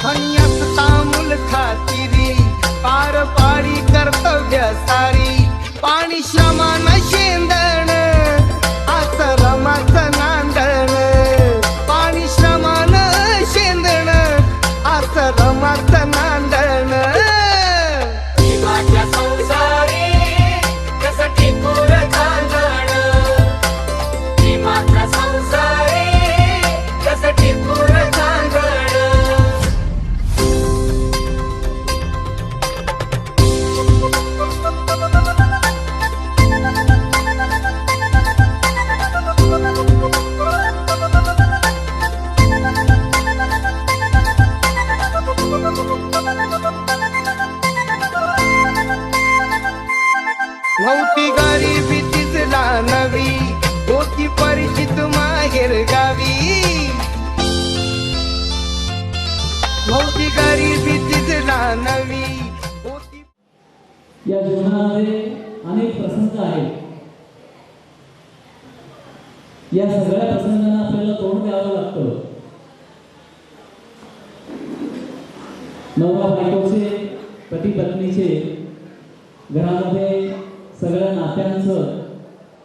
आणि असता मूल खातिरी पार पाडी कर्तव्य सारी पाणी श्रमान शेंदण आश्रमाचं नांदण पाणी श्रमान शेंदण आश्रमाचं नांदण जीवाच्या संसारी कसं टिकून चालणं जीवाच्या संसारी कसं टिकून चालणं नव्हती गरिबी तिजला नवी होती परिचित माहेर गावी नव्हती गरिबी तिजला नवी होती या जीवनामध्ये अनेक प्रसंग आहेत. या सगळ्या प्रसंगांना आपल्याला तोंड द्यावं लागतं. नवरा बायकोचे पती पत्नीचे घरामध्ये सगळ्या नात्यांचं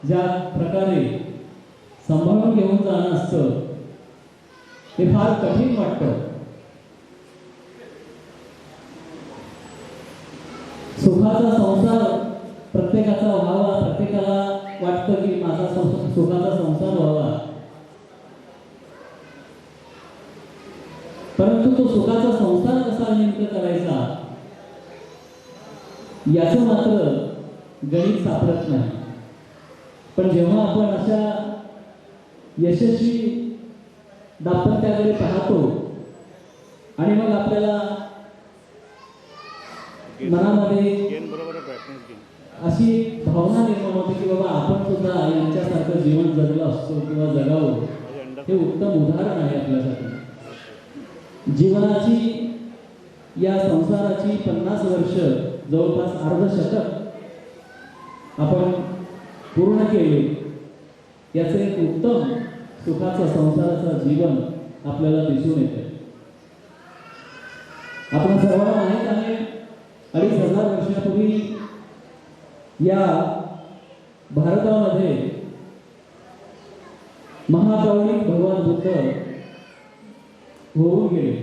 ज्या प्रकारे सांभाळून घेऊन जाणं असतं ते फार कठीण वाटतं. सुखाचा संसार प्रत्येकाचा व्हावा, प्रत्येकाला वाटतं की माझा सुखाचा संसार व्हावा, परंतु तो सुखाचा संसार कसा नेमका करायचा याचं मात्र गणित सापडत नाही. पण जेव्हा आपण अशा यशस्वी दाम्पत्याकडे पाहतो आणि मग आपल्याला मनामध्ये अशी भावना निर्माण होते की बाबा आपण सुद्धा यांच्यासारखं जीवन जगलं असतो किंवा जगावं, हे उत्तम उदाहरण आहे आपल्यासाठी. जीवनाची या संसाराची 50 वर्ष जवळपास अर्धशतक आपण पूर्ण केले, याचे एक उत्तम सुखाचं संसाराचं जीवन आपल्याला दिसून येते. आपण सर्वांना माहीत आहे 2500 वर्षापूर्वी या भारतामध्ये महापौरिक भगवान बुद्ध होऊन गेले.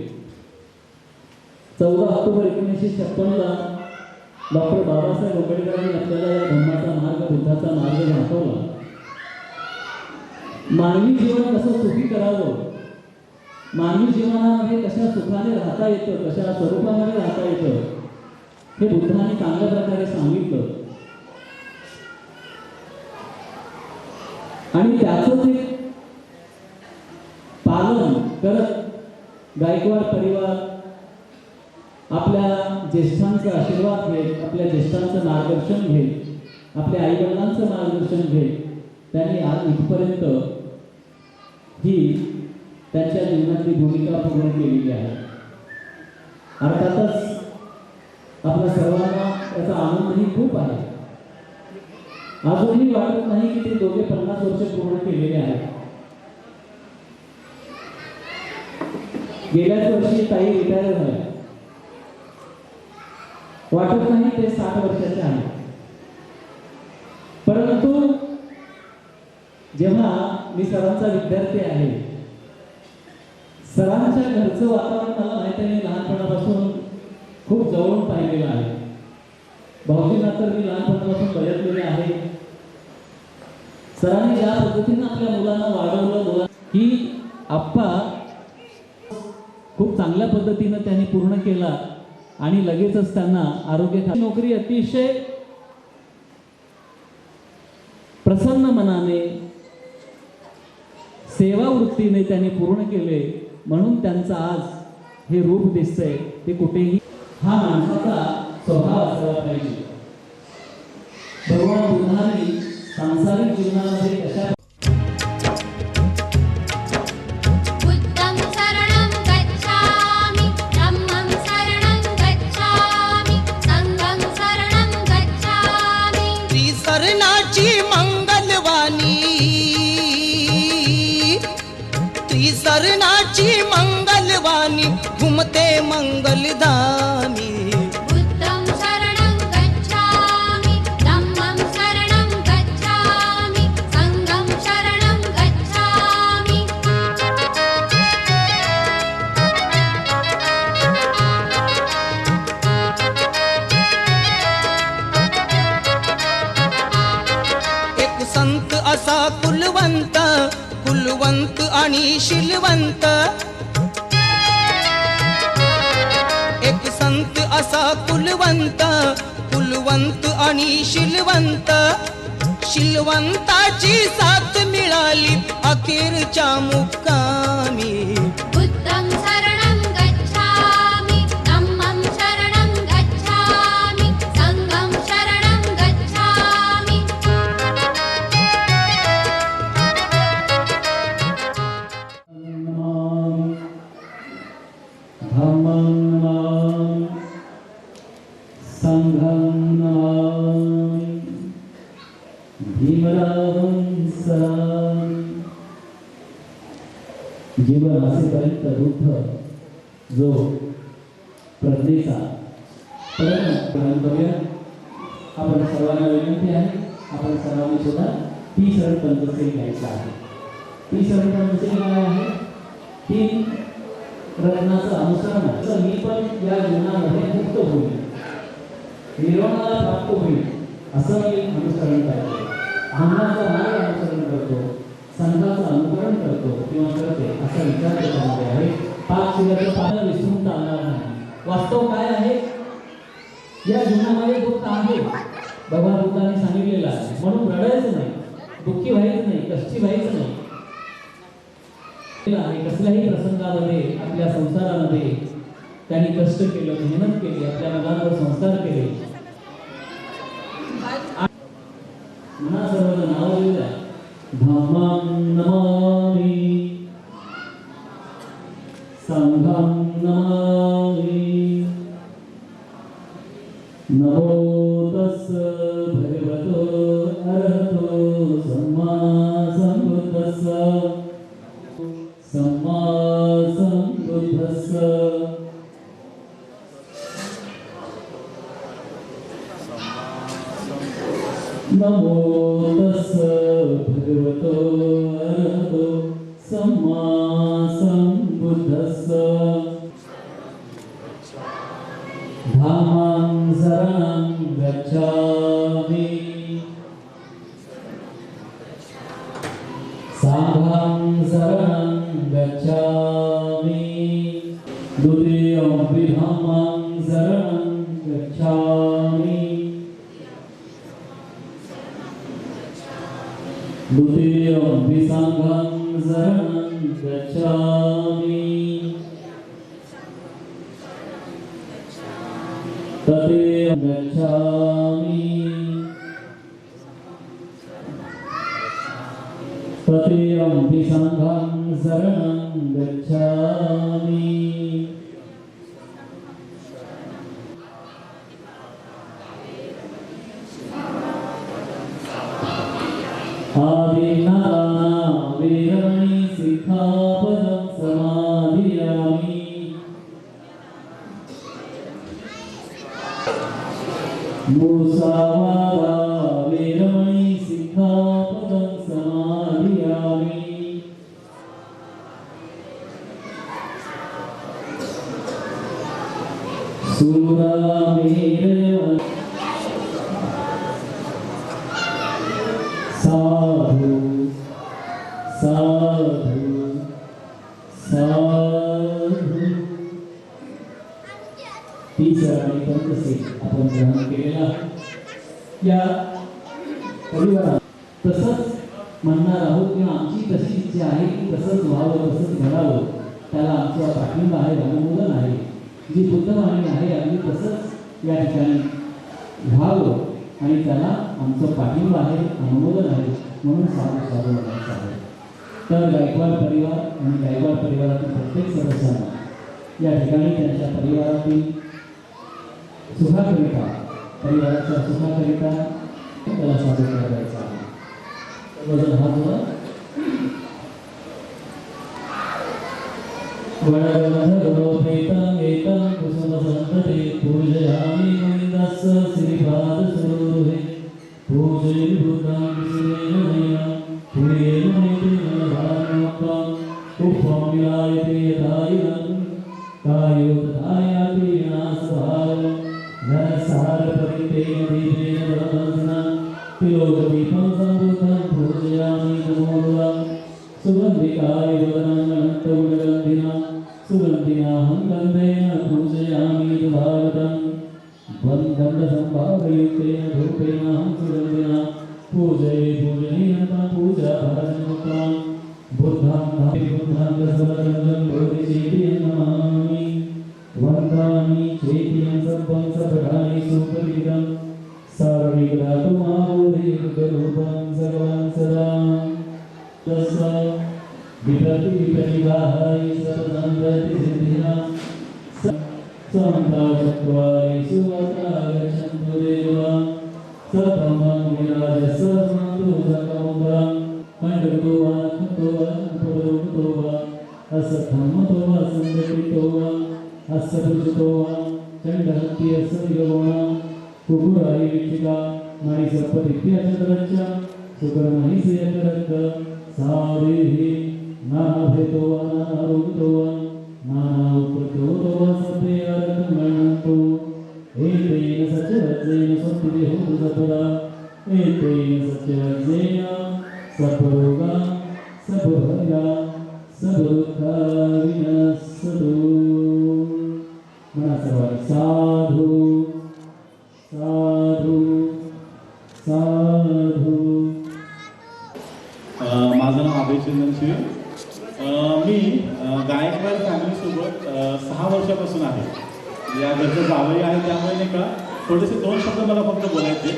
14 ऑक्टोबर 1956ला डॉक्टर बाबासाहेब आंबेडकरांनी आपल्याला या धम्माचा मार्ग, बुद्धाचा मार्ग दाखवला. मानवी जीवन कसं सुखी करावं, मानवी जीवनामध्ये कशा सुखाने राहता येतं, कशा स्वरूपामध्ये राहता येतं, हे बुद्धाने चांगल्या प्रकारे सांगितलं. आणि त्याचंच एक पालन करत गायकवाड परिवार आपल्या ज्येष्ठांचा आशीर्वाद घेत, आपल्या ज्येष्ठांचं मार्गदर्शन घेत, आपल्या आईवडिलांचं मार्गदर्शन घेत त्यांनी आज इथपर्यंत ही त्यांच्या जीवनातली भूमिका पूर्ण केलेली आहे. अर्थातच आपल्या सर्वांना त्याचा आनंदही खूप आहे. अजूनही वाटत नाही की ते दोघे 50 वर्ष पूर्ण केलेले आहेत. गेल्याच वर्षी ताई रिटायर झाल्या. वाटत नाही ते 60 वर्षाचे आहेत. परंतु जेव्हा मी सरांचा विद्यार्थी आहे, सरांच्या घरचं वातावरण मला माहिती आहे. मी लहानपणापासून खूप जवळून पाहिलेलं आहे. भाऊजींना तर मी लहानपणापासून बघितलेले आहे. सरांनी ज्या पद्धतीने आपल्या मुलांना वाढवलं की आप्पा खूप चांगल्या पद्धतीने त्यांनी पूर्ण केला आणि लगेचच त्यांना आरोग्य नोकरी अतिशय प्रसन्न मनाने सेवा वृत्तीने त्यांनी पूर्ण केले, म्हणून त्यांचं आज हे रूप दिसतंय. ते कुठेही हा माणसाचा स्वभाव असला पाहिजे. भगवान बुद्धांनी सांसारिक जीवनामध्ये कशा सरणाची मंगलवाणी ते मंगलधामी बुद्धं शरणं गच्छामि धम्मं शरणं गच्छामि संघं शरणं गच्छामि एक संत असा कुलवंत कुलवंत आणि शीलवंत एक संत असा कुलवंत कुलवंत आणि शीलवंत शीलवंताची साथ मिळाली अखेरच्या मुक्कामी बुद्धं शरणं गच्छामि धम्मं शरणं गच्छामि संघं शरणं गच्छामि धम्मं नमामि संघं नमामि भीमरावं सरामि जीवन असेपर्यंत बुद्ध जो प्रज्ञेचा परिणाम करूया. आपण सर्वांना विनंती आहे आपण सर्वांनी सुद्धा 30 शरण पंचशील घ्यायचं आहे. 30 शरण पंचशील काय आहे? 3 रत्नाचं अनुसरण आहे. तर मी पण या जीवनामध्ये मुक्त होईल निर्वाणाला प्राप्त होईल असं मी अनुसरण करतो. आम्हाचा मार्ग अनुसरण करतो संघाचं अनुकरण करतो किंवा करते असा विचार त्याच्यामध्ये आहे. 5 शिलाचं पालन विसरून चालणार नाही. वास्तव काय आहे? या जीवनामध्ये दुःख आहे भगवान बुद्धांनी सांगितलेलं आहे. म्हणून रडायचं नाही, दुःखी व्हायचं नाही, कष्टी व्हायचं नाही. कसल्याही प्रसंगामध्ये आपल्या संसारामध्ये त्यांनी कष्ट केलं, मेहनत केली, आपल्या मुलांवर संस्कार केले. पुन्हा सर्वजण नाव लिहिलं आहे. धम्मं नमामि संघं नमामि नमो तस्स भगवतो अरहतो सम्मा सम्बुद्धस्स सम्मा सम्बुद्धस्स नमो तस्स भगवतो अरहतो सम्मा सम्बुद्धस्स धम्मं शरणं गच्छामि संघं शरणं गच्छामि द्वितीयं धम्मं शरणं गच्छामि द्वितीयं संघं शरणं गच्छामि तृतीयं गच्छामि तृतीयं संघं शरणं गच्छामि आदिनादाना वेरमणि सिक्खापदं समाधियामि मुसावादा वेरमणि सिक्खापदं समाधियामि सूरामेरव साधु साधु साधु 30 आणि पंचशील आपण ग्रहण केलेला या परिवारात तसंच म्हणणार आहोत किंवा आमची तशी इच्छा आहे की तसंच व्हावं तसंच घडावं. त्याला आमचा पाठिंबा आहे, अनुमोदन आहे. जी बुद्धवाणी आहे अगदी तसंच या ठिकाणी व्हावं आणि त्याला आमचं पाठिंबा आहे, अनुमोदन आहे. म्हणून साधू साधू म्हणायचं आहे. तर गायकवाड परिवार आणि गायकवाड परिवारातील प्रत्येक सदस्यांना या ठिकाणी त्यांच्या परिवारातील सुखाकरिता परिवाराच्या सुखाकरिता त्याला सादर करायचं आहे. सर्वजण हात जोडा. वरदधरोपेतं एतं कुसुमसन्तते पूजयामि गोविन्दस्य श्रीपादसरोहे पूजयिभूतं विष्णुरेण पुरेण नेत्रेण भानुक्तं पुष्पं विलायते यथायनं कायो तथायाति विनाशभावं धनसारपरितेन दीपेन वरदंसना तिलोकदीपं सम्बुद्धं पूजयामि नमोऽल्लाह सुगन्धिकाय वदनमनन्तगुणगन्धिना सुगन्धिनाहं गन्धेन पूजयामि भारतं वन्दन्दसम्भावयुक्तेन धूपेनाहं सुगन्धिना पूजये पूजनीयं पूजाफलमुक्तां बुद्धं रसवदनं बोधिचेतिं नमामि वन्दामि चेतिं सर्वं सर्वकार्ये सुप्रतिदं सर्वविघ्नातु मावोधिरूपं सर्वं सदा तस्मै विपतिविपतिवाहाय सर्वसम्पत्तिसिद्धिना समन्ताचत्वारि सुवत्रागच्छन्तु देवा सतमं विराजसमन्तु सकौन्दं मण्डतो वा खतो वा उपरोक्तो वा असत्थमतो वा सन्दपितो वा अस्सपुजतो वा चण्डहत्ति अस्सविगोणा कुकुराय वीक्षिका मणिसर्पदित्याचतरच्च सुकर्महिषयकरक्क सारेहि नाभेतो वा नारोगतो वा नानाउपकृतो वा सर्वे अरकमणन्तु एतेन सत्यवज्रेण स्वस्तिदेहो सपदा एतेन सत्यवज्रेण सपरोगा सपभया सपदुःखा विनश्यतु मनसर्वाणि साधु साधु साधु. माझं नाव अभय चंदनशिवे. मी गायकवाड फॅमिलीसोबत 6 वर्षापासून आहे. या घरचं जावई आहे त्यामुळे नाही का थोडेसे 2 शब्द मला फक्त बोलायचे.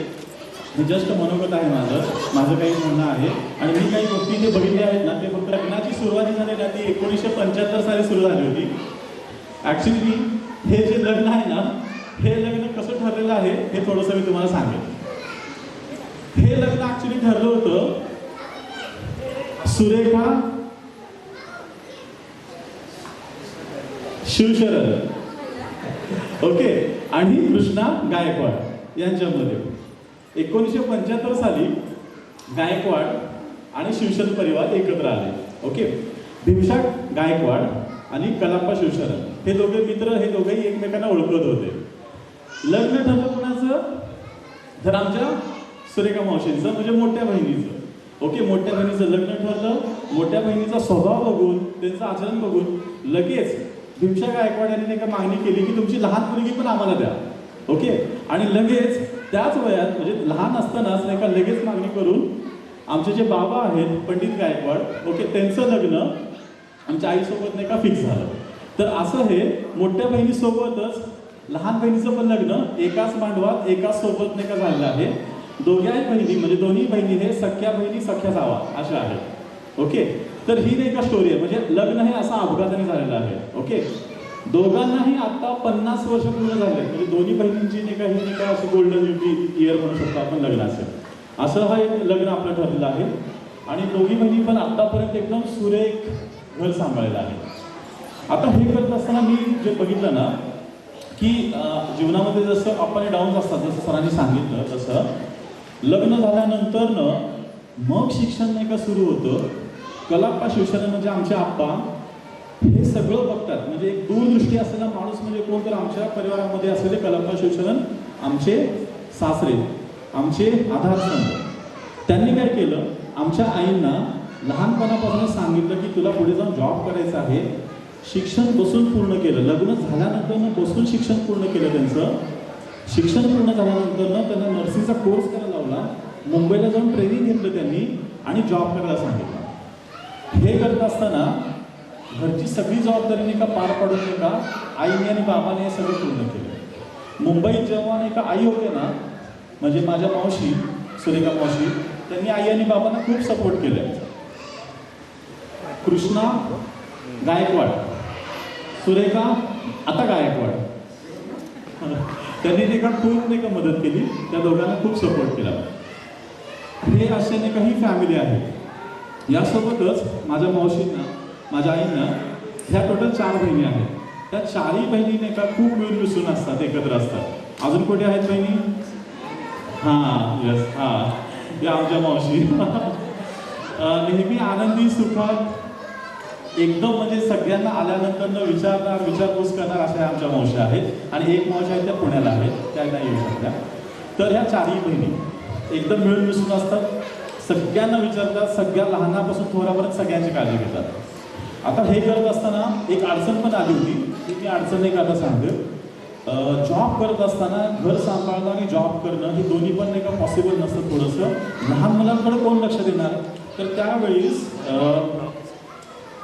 हे जस्ट मनोगत आहे माझं काही म्हणणं आहे आणि मी काही गोष्टी जे बघितल्या आहेत ना ते फक्त लग्नाची सुरुवात झाली ना ती 1975 साली सुरू झाली होती. ॲक्च्युली हे जे लग्न आहे ना हे लग्न कसं ठरलेलं आहे हे थोडंसं मी तुम्हाला सांगेन. हे लग्न ॲक्च्युली ठरलं होतं सुरेखा शिवशरण ओके आणि कृष्णा गायकवाड यांच्यामध्ये 1975 साली गायकवाड आणि शिवशरण परिवार एकत्र आले. ओके भीमशा गायकवाड आणि कलाप्पा शिवशरण हे दोघे मित्र हे दोघेही एकमेकांना ओळखत होते. लग्न ठरलं कोणाचं तर आमच्या सुरेखा मावशींचं म्हणजे मोठ्या बहिणीचं. ओके मोठ्या बहिणीचं लग्न ठरलं. मोठ्या बहिणीचा स्वभाव बघून त्यांचं आचरण बघून लगेच भीमशा गायकवाड यांनी नाही का मागणी केली की तुमची लहान मुलगी पण आम्हाला द्या. ओके आणि लगेच त्याच वयात म्हणजे लहान असतानाच नाही का लगेच मागणी करून आमचे जे बाबा आहेत पंडित गायकवाड ओके त्यांचं लग्न आमच्या आईसोबत नाही का फिक्स झालं. तर असं हे मोठ्या बहिणीसोबतच लहान बहिणीचं पण लग्न एकाच मांडवात एकाच सोबत नाही का झालेलं आहे. दोघ्या बहिणी म्हणजे दोन्ही बहिणी हे सख्या बहिणी सख्या जावा अशा आहेत. ओके तर ही नाही का स्टोरी आहे म्हणजे लग्न हे असा अपघाताने झालेलं आहे. ओके दोघांनाही आता 50 वर्ष पूर्ण झाले म्हणजे दोन्ही बहिणींची नाही का ही नाही का असं गोल्डन ज्युबली इयर म्हणू शकतो आपण लग्नाचं. असं हा एक लग्न आपलं ठरलेलं आहे आणि दोघी बहिणी पण आतापर्यंत एकदम सुरेख घर सांभाळलेलं आहे. आता हे करत असताना मी जे बघितलं ना की जीवनामध्ये जसं अप आणि डाऊन्स असतात जसं सरांनी सांगितलं तसं लग्न झाल्यानंतरनं मग शिक्षण नाही का सुरू होतं. कलाप्पा शिवशरण म्हणजे आमचे आप्पा हे सगळं बघतात म्हणजे एक दूरदृष्टी असलेला माणूस म्हणजे कोण तर आमच्या परिवारामध्ये असलेले कलाप्पा शिवशरण आमचे सासरे आमचे आधारस्तंभ. त्यांनी काय केलं आमच्या आईंना लहानपणापासून सांगितलं की तुला पुढे जाऊन जॉब करायचं आहे. शिक्षण बसून पूर्ण केलं. लग्न झाल्यानंतर बसून शिक्षण पूर्ण केलं. त्यांचं शिक्षण पूर्ण झाल्यानंतर त्यांना नर्सिंगचा कोर्स करायला लावला. मुंबईला जाऊन ट्रेनिंग घेतलं त्यांनी आणि जॉब करायला सांगितलं. हे करत असताना घरची सगळी जबाबदारी नाही का पार पाडून नाही का आईने आणि बाबाने हे सगळं पूर्ण केलं. मुंबईत जेव्हा नाही का आई होते ना म्हणजे माझ्या मावशी सुरेखा मावशी त्यांनी आई आणि बाबांना खूप सपोर्ट केलं. कृष्णा गायकवाड सुरेखा आता गायकवाड त्यांनी नाही का खूप नाही का मदत केली. त्या दोघांना खूप सपोर्ट केला. हे असे नाही का ही फॅमिली आहे. यासोबतच माझ्या मावशींना माझ्या आईंना ह्या टोटल 4 बहिणी आहेत. त्या 4ही बहिणी नाही का खूप मिळून मिसळून असतात, एकत्र असतात. अजून कुठे आहेत बहिणी? हां, यस, हां, या आमच्या मावशी. नेहमी आनंदी, सुखात, एकदम म्हणजे सगळ्यांना आल्यानंतर विचारणार, विचारपूस करणार अशा आमच्या मावशी आहेत. आणि एक मावशी आहे त्या पुण्याला आहेत, त्या नाही येऊ शकल्या. तर ह्या 4ही बहिणी एकदम मिळून मिसळून असतात, सगळ्यांना विचारतात, सगळ्या लहानापासून थोरापर्यंत सगळ्यांची काळजी घेतात. आता हे करत असताना एक अडचण पण आली होती, ती मी अडचण नाही का आता सांगते. जॉब करत असताना घर सांभाळणं आणि जॉब करणं हे दोन्ही पण नाही का पॉसिबल नसतं थोडंसं. लहान मुलांकडे कोण लक्ष देणार? तर त्यावेळेस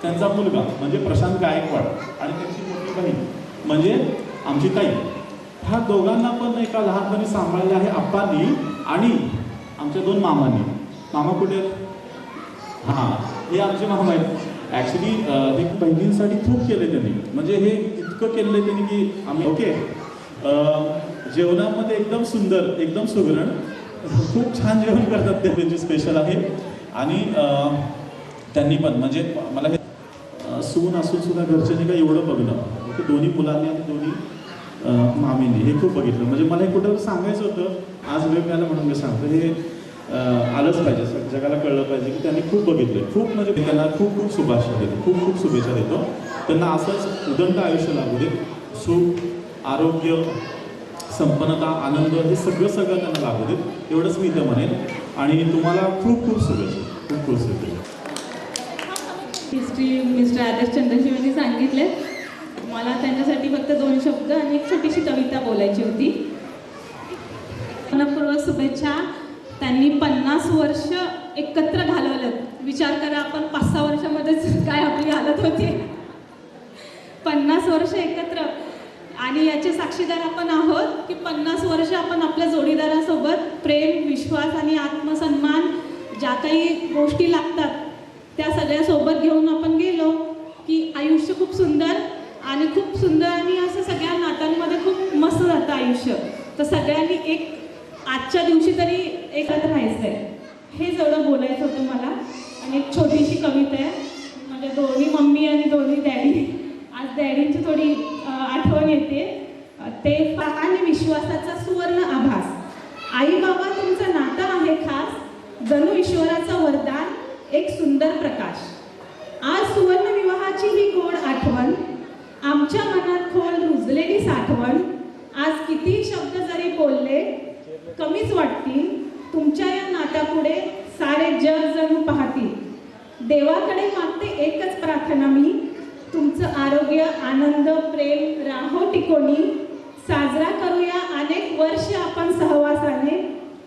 त्यांचा मुलगा म्हणजे प्रशांत गायकवाड आणि त्यांची मोठी बहीण म्हणजे आमची ताई, ह्या दोघांना पण नाही का लहानपणी सांभाळले आहे आप्पांनी आणि आमच्या 2 मामांनी. मामा कुठे आहेत? हां, हे आमचे मामा आहेत. ॲक्च्युली हे बहिणींसाठी खूप केले त्यांनी, म्हणजे हे इतकं केलेलं आहे त्यांनी की आम्ही ओके जेवणामध्ये एकदम सुंदर, एकदम सुगरण, खूप छान जेवण करतात ते, त्यांची स्पेशल आहे. आणि त्यांनी पण म्हणजे मला हे सून असून सुद्धा घरच्यांनी काय एवढं बघणं, ते दोन्ही मुलांनी आणि दोन्ही मामींनी हे खूप बघितलं. म्हणजे मला हे कुठं सांगायचं होतं, आज वेळ मिळाला म्हणून मी सांगतो. हे आलंच पाहिजे, जगाला कळलं पाहिजे की त्यांनी खूप बघितलं, खूप म्हणजे त्यांना खूप खूप शुभाशा देतो, खूप खूप शुभेच्छा देतो. त्यांना असंच उदंड आयुष्य लागू दे, सुख, आरोग्य, संपन्नता, आनंद हे सगळं त्यांना लागू दे, एवढंच मी इथं म्हणेन. आणि तुम्हाला खूप खूप शुभेच्छा, खूप खूप शुभेच्छा. हिस्ट्री मिस्टर आदर्श चंद्रशिव यांनी सांगितले. मला त्यांच्यासाठी फक्त 2 शब्द आणि एक छोटीशी कविता बोलायची होती. मनपूर्वक शुभेच्छा. त्यांनी 50 वर्ष एकत्र घालवलं. विचार करा, आपण 5-6 वर्षामध्येच काय आपली हालत होती. 50 वर्ष एकत्र, आणि याचे साक्षीदार आपण आहोत की 50 वर्ष आपण आपल्या जोडीदारासोबत प्रेम, विश्वास आणि आत्मसन्मान, ज्या काही गोष्टी लागतात त्या सगळ्या सोबत घेऊन आपण गेलो की आयुष्य खूप सुंदर आणि असं सगळ्या नात्यांमध्ये खूप मस्त जातं आयुष्य. तर सगळ्यांनी एक आजच्या दिवशी तरी एकत्र राहायचं आहे, हे जेवढं बोलायचं होतं मला. आणि एक छोटीशी कविता आहे, म्हणजे दोन्ही मम्मी आणि दोन्ही डॅडी. आज डॅडींची थोडी आठवण येते. ते आणि विश्वासाचा सुवर्ण आभास. आई बाबा तुमचं नातं आहे खास, जणू ईश्वराचं वरदान, एक सुंदर प्रकाश. आज सुवर्ण विवाहाची ही गोड आठवण, आमच्या मनात खोल रुजलेली साठवण. आज किती शब्द जरी बोलले कमीच वाटतील, तुमच्या या नात्यापुढे सारे जग जणू पाहतील. देवाकडे मागते एकच प्रार्थना मी, तुमचं आरोग्य, आनंद, प्रेम राहो टिकोनी. साजरा करूया अनेक वर्ष आपण सहवासाने.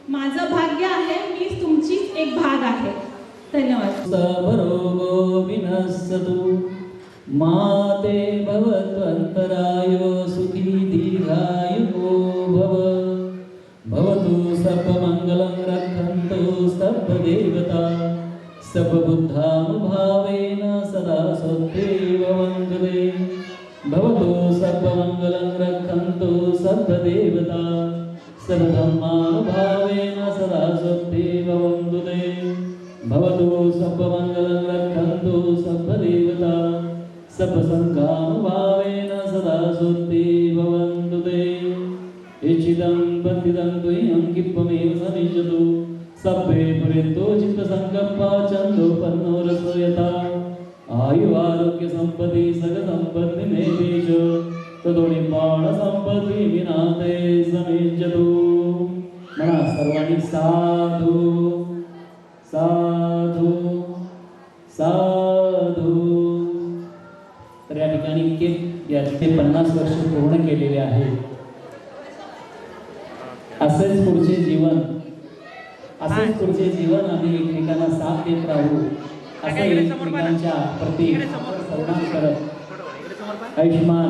माझं भाग्य आहे, मी तुमचीच एक भाग आहे. धन्यवाद. सबरोगो विनश्यतु माते भवत्वन्तरायो सुखी दीर्घायुको भव. भवतु सर्वमङ्गलं रक्षन्तु सर्वदेवता. सर्वबुद्धानुभावेन सदा सद्देव वन्दते. भवतु सर्वमङ्गलं रक्षन्तु सर्वदेवता. सर्वधर्मानुभावेन सदा सद्देव वन्दते. भवतु सर्वमङ्गलं रक्षन्तु सर्वदेवता. सर्वसङ्घानुभावेन सदा सद्देव वन्दते. इच्छितं पतितं त्वयं किप्पमेव सनिजतु. सभ्ये पुरेतो चित्तसङ्कल्पा चन्दोपन्नो रसयता. आयुरारोग्य संपत्ति सगसंपत्ति मेवेश. तदोनिर्माण संपत्ति विनाते सनिजतु. म्हणा सर्वांनी साधू साधू साधू. तर या ठिकाणी याचे 50 वर्ष पूर्ण केलेले आहे. असेच पुढचे जीवन आम्ही एकमेकांना साथ देत राहू, असं एकमेकांच्या प्रती सन्मान करत आयुष्यमान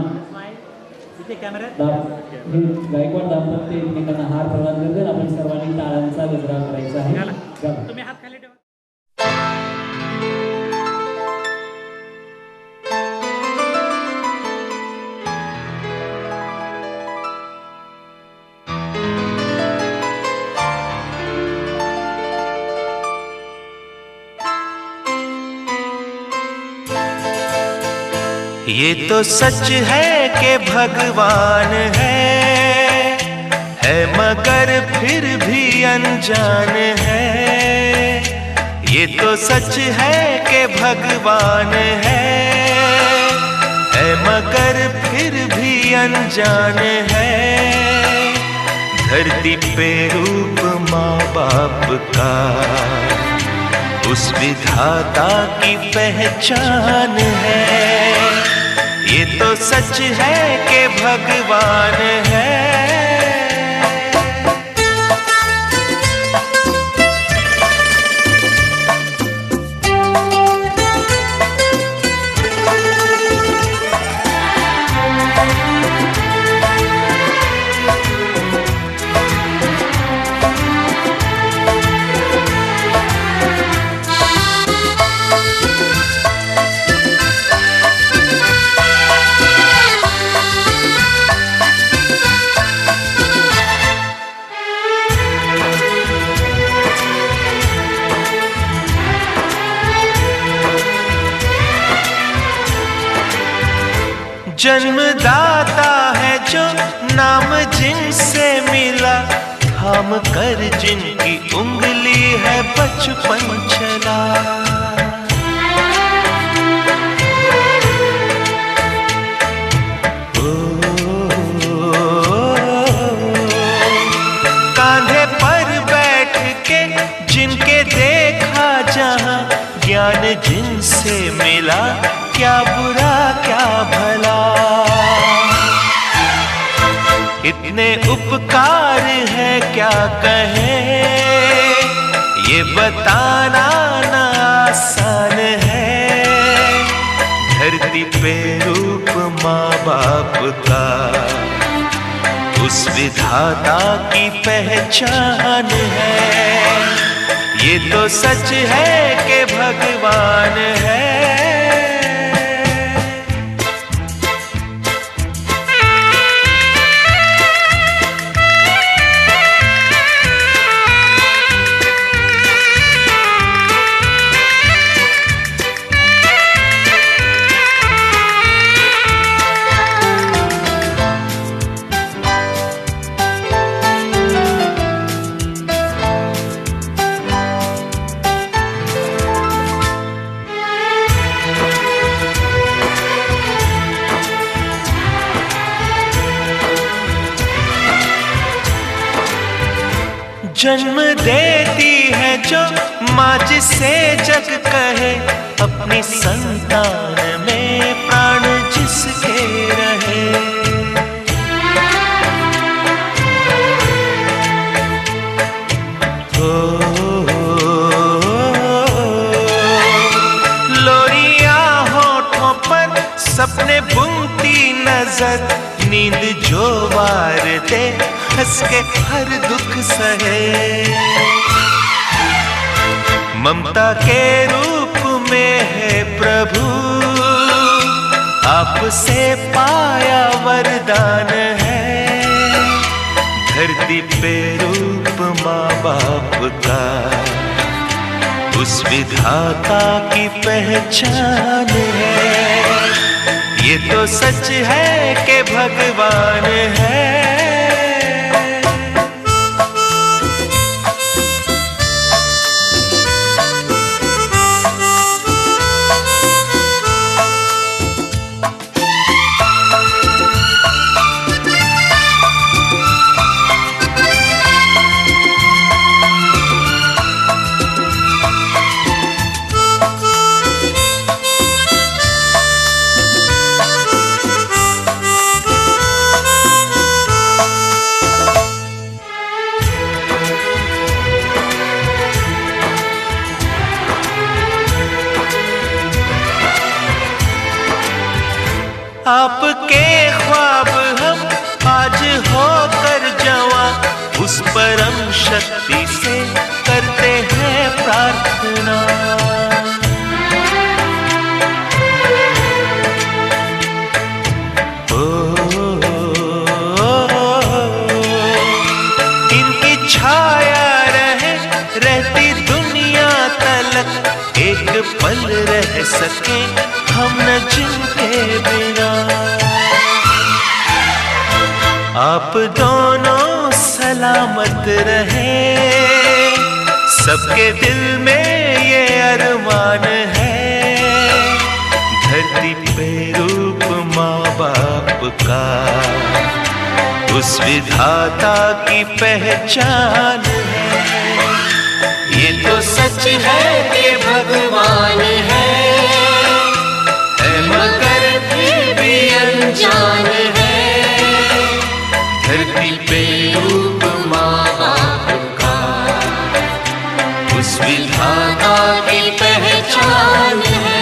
गायकवाड दाम्पत्य एकमेकांना हार प्रदान करतात. आपण सर्वांनी टाळ्यांचा गजरा करायचा आहे. ये तो सच है कि भगवान है मगर फिर भी अनजान है। ये तो सच है कि भगवान है मगर फिर भी अनजान है। धरती पे रूप माँ बाप का उस विधाता की पहचान है। ये तो सच है कि भगवान है। जन्मदाता है जो नाम जिनसे मिला, थाम कर जिनकी उंगली है बचपन चला। कांधे पर बैठ के जिनके देखा जहां, ज्ञान जिनसे मिला, क्या बुरा क्या भला। इतने उपकार है क्या कहें, ये बताना ना आसान है। धरती पे रूप माँ बाप का उस विधाता की पहचान है। ये तो सच है कि भगवान है। जन्म देती है जो माँ जिसे जग कहे, अपनी संतान में प्राण जिसके रहे। लोरियां होठों पर सपने बुनती नजर, नींद जो वार दे हंस के हर दुख सहे। ममता के रूप में है प्रभु, आपसे पाया वरदान है। धरती पे रूप माँ बाप का उस विधाता की पहचान है। ये तो सच है कि भगवान है। आपके ख्वाब हम आज होकर जवां, उस परम शक्ति से करते हैं प्रार्थना। इनकी छाया रहे रहती दुनिया तलक, एक पल रह सके हम न जिनके बिना। आप दोनों सलामत रहे, सबके दिल में ये अरमान है। धरती पे रूप माँ बाप का उस विधाता की पहचान है। ये तो सच है कि भगवान है मगर फिर भी अनजान है। धरती पे रूप माँ बाप का उस विधाता की पहचान है।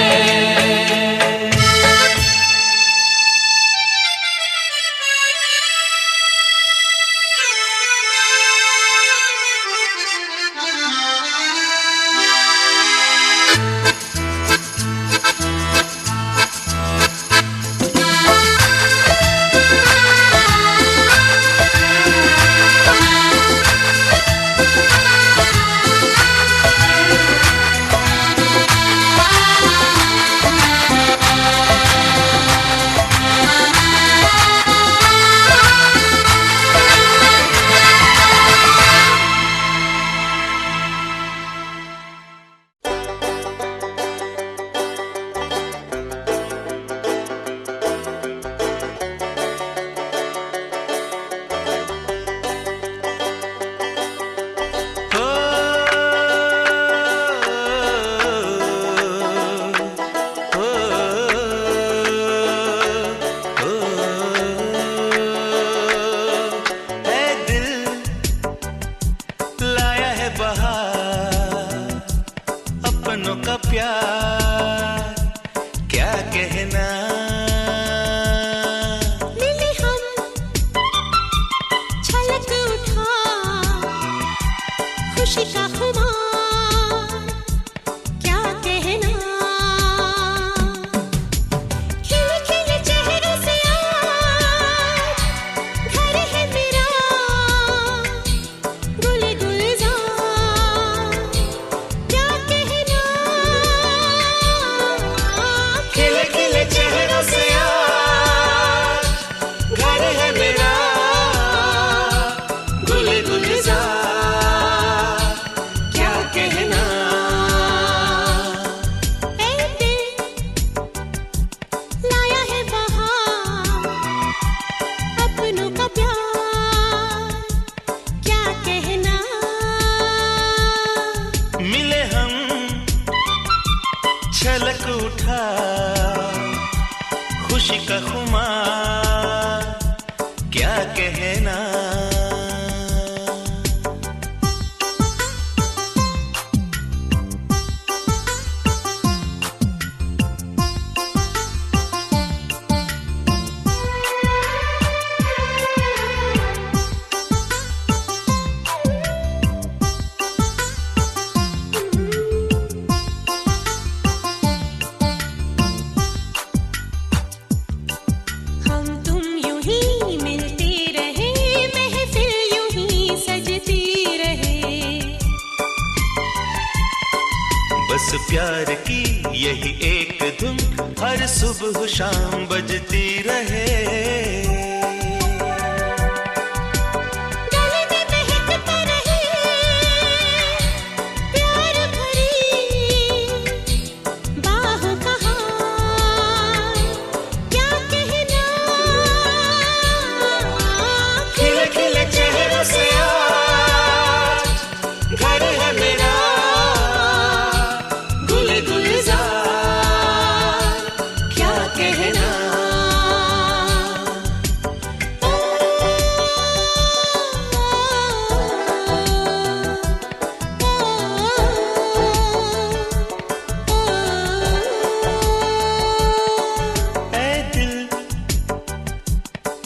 प्यार की यही एक धुन हर सुबह शाम बजती रहे।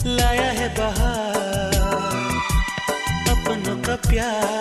लाया है बहार अपनों का प्यार।